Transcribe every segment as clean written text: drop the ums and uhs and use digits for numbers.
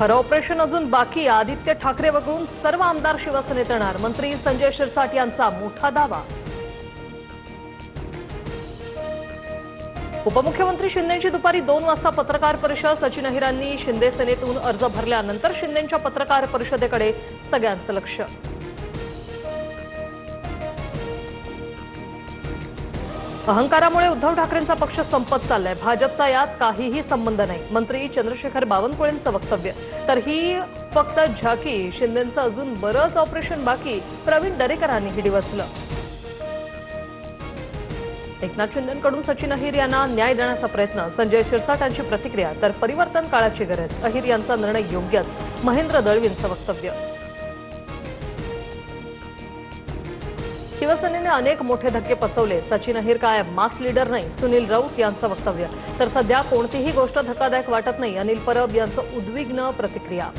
खरं ऑपरेशन अजून बाकी. आदित्य ठाकरे वगळून सर्व आमदार शिवसेनेत येणार. मंत्री संजय शिरसाट यांचा मोठा दावा. उपमुख्यमंत्री शिंदेंची दुपारी 2 वाजता पत्रकार परिषद. सचिन अहिरांनी शिंदे सेनेतून अर्ज भरल्यानंतर शिंदेंच्या पत्रकार परिषदेकडे सगळ्यांचं लक्ष. अहंकारामुळे उद्धव ठाकरेंचा पक्ष संपत चाललाय. भाजपचा यात काहीही संबंध नाही. मंत्री चंद्रशेखर बावनकुळेंचं वक्तव्य. तर ही फक्त झाकी. शिंदेंचं अजून बरंच ऑपरेशन बाकी. प्रवीण दरेकरांनी डिवचलं. एकनाथ शिंदेंकडून सचिन अहिर यांना न्याय देण्याचा प्रयत्न. संजय शिरसाट यांची प्रतिक्रिया. तर परिवर्तन काळाची गरज. अहिर यांचा निर्णय योग्यच. महेंद्र दळवींचं वक्तव्य. शिवसेनेने अनेक मोठे धक्के पचवले. सचिन अहिर काय मास लीडर नाही. सुनील राऊत यांचं वक्तव्य. तर सध्या कोणतीही गोष्ट धक्कादायक वाटत नाही. अनिल परब यांचं उद्विग्न प्रतिक्रिया.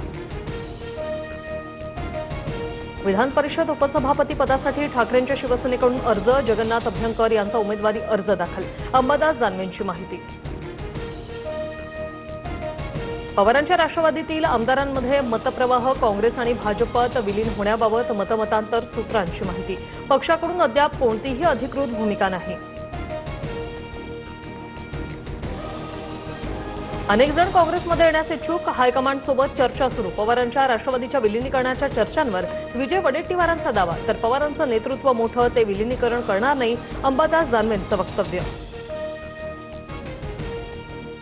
विधान परिषद उपसभापती पदासाठी ठाकरेंच्या शिवसेनेकडून अर्ज. जगन्नाथ अभ्यंकर यांचा उमेदवारी अर्ज दाखल. अंबादास दानवेंची माहिती. पवारांच्या राष्ट्रवादीतील आमदारांमध्ये मतप्रवाह. काँग्रेस आणि भाजपत विलीन होण्याबाबत मतमतांतर सूत्रांची माहिती. पक्षाकडून अद्याप कोणतीही अधिकृत भूमिका नाही. अनेक जण काँग्रेसमध्ये येण्यास इच्छुक. हायकमांडसोबत चर्चा सुरू. पवारांच्या राष्ट्रवादीच्या विलिनीकरणाच्या चर्चांवर विजय वडेट्टीवारांचा दावा. तर पवारांचं नेतृत्व मोठं. ते विलिनीकरण करणार नाही. अंबादास दानवेंचं वक्तव्य.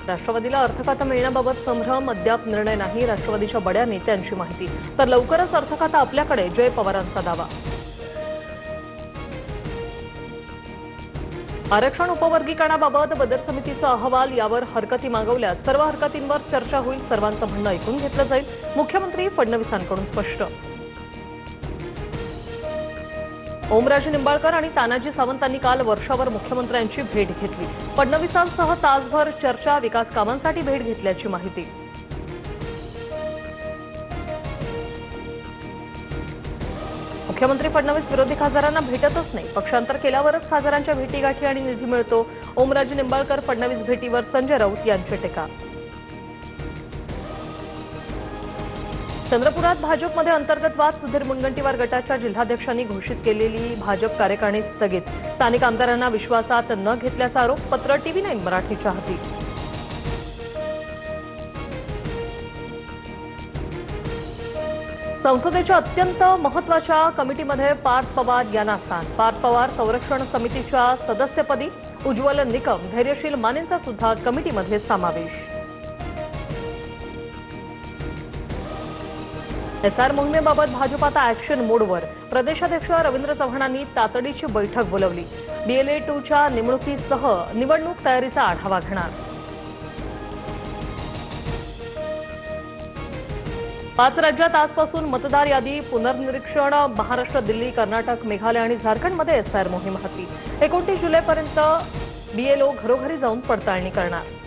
राष्ट्रवादीला अर्थखातं मिळण्याबाबत संभ्रम. अद्याप निर्णय नाही. राष्ट्रवादीच्या बड्या नेत्यांची माहिती. तर लवकरच अर्थखातं आपल्याकडे. जय पवारांचा दावा. आरक्षण उपवर्गीकरणाबाबत बदर समितीचा अहवाल. यावर हरकती मागवल्या. सर्व हरकतींवर चर्चा होईल. सर्वांचं म्हणणं ऐकून घेतलं जाईल. मुख्यमंत्री फडणवीसांकडून स्पष्ट. ओमराजे निंबाळकर आणि तानाजी सावंतांनी काल वर्षावर मुख्यमंत्र्यांची भेट घेतली. फडणवीसांसह तासभर चर्चा. विकास कामांसाठी भेट घेतल्याची माहिती. मुख्यमंत्री फडणवीस विरोधी खासदारांना भेटतच नाही. पक्षांतर केल्यावरच खासदारांच्या भेटीगाठी आणि निधी मिळतो. ओमराजे निंबाळकर फडणवीस भेटीवर संजय राऊत यांची टीका. चंद्रपुरात भाजपमध्ये अंतर्गत वाद. सुधीर मुनगंटीवार गटाच्या जिल्हाध्यक्षांनी घोषित केलेली भाजप कार्यकारिणी स्थगित. स्थानिक आमदारांना विश्वासात न घेतल्याचा आरोप. पत्र TV9 मराठीच्या हाती. संसदेच्या अत्यंत महत्वाच्या कमिटीमध्ये पार्थ पवार यांना स्थान. पार्थ पवार संरक्षण समितीच्या सदस्यपदी. उज्ज्वल निकम, धैर्यशील मानेंचा सुद्धा कमिटीमध्ये समावेश. SR मोहिमेबाबत भाजप आता ॲक्शन मोडवर. प्रदेशाध्यक्ष रवींद्र चव्हाणांनी तातडीची बैठक बोलावली. DLA 2च्या नेमणुकीसह निवडणूक तयारीचा आढावा घेणार. 5 राज्यात आजपासून मतदार यादी पुनर्निरीक्षण. महाराष्ट्र, दिल्ली, कर्नाटक, मेघालय आणि झारखंडमध्ये SR मोहीम हाती. 29 जुलैपर्यंत BLO घरोघरी जाऊन पडताळणी करणार.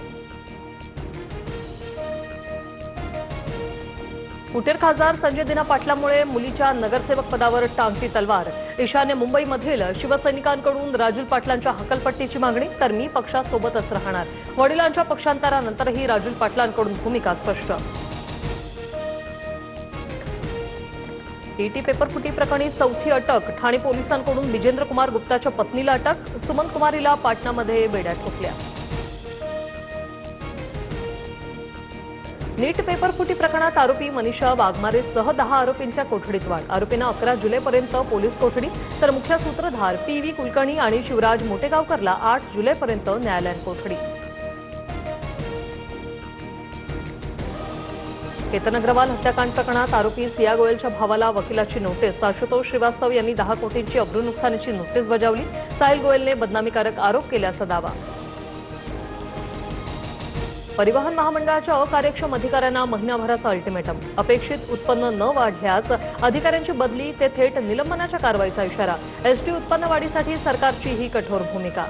फुटीर खासदार संजय दिना पाटलामुळे मुलीच्या नगरसेवक पदावर टांगती तलवार. ईशान्य मुंबईमधील शिवसैनिकांकडून राजूल पाटलांच्या हकलपट्टीची मागणी. तर मी पक्षासोबतच राहणार. वडिलांच्या पक्षांतरानंतरही राजूल पाटलांकडून भूमिका स्पष्ट. TT पेपरफुटी प्रकरणी 4थी अटक. ठाणे पोलिसांकडून विजेंद्र कुमार गुप्ताच्या पत्नीला अटक. सुमंत कुमारीला पाटणामध्ये बेड्या ठोकल्या. नीट पेपरफुटी प्रकरणात आरोपी मनीषा वाघमारेसह 10 आरोपींच्या कोठडीत वाढ. आरोपींना 11 जुलैपर्यंत पोलीस कोठडी. तर मुख्य सूत्रधार PV कुलकर्णी आणि शिवराज मोटेगावकरला 8 जुलैपर्यंत न्यायालयीन कोठडी. केतन अग्रवाल हत्याकांड प्रकरणात आरोपी सिया गोयलच्या भावाला वकिलाची नोटीस. आशुतोष श्रीवास्तव यांनी 10 कोटींची अब्रू नुकसानीची नोटीस बजावली. साहिल गोयलने बदनामीकारक आरोप केल्याचा दावा. परिवहन महामंडळाच्या अकार्यक्षम अधिकाऱ्यांना महिनाभराचा अल्टिमेटम. अपेक्षित उत्पन्न न वाढल्यास अधिकाऱ्यांची बदली ते थेट निलंबनाच्या कारवाईचा इशारा. ST उत्पन्न वाढीसाठी सरकारची ही कठोर भूमिका.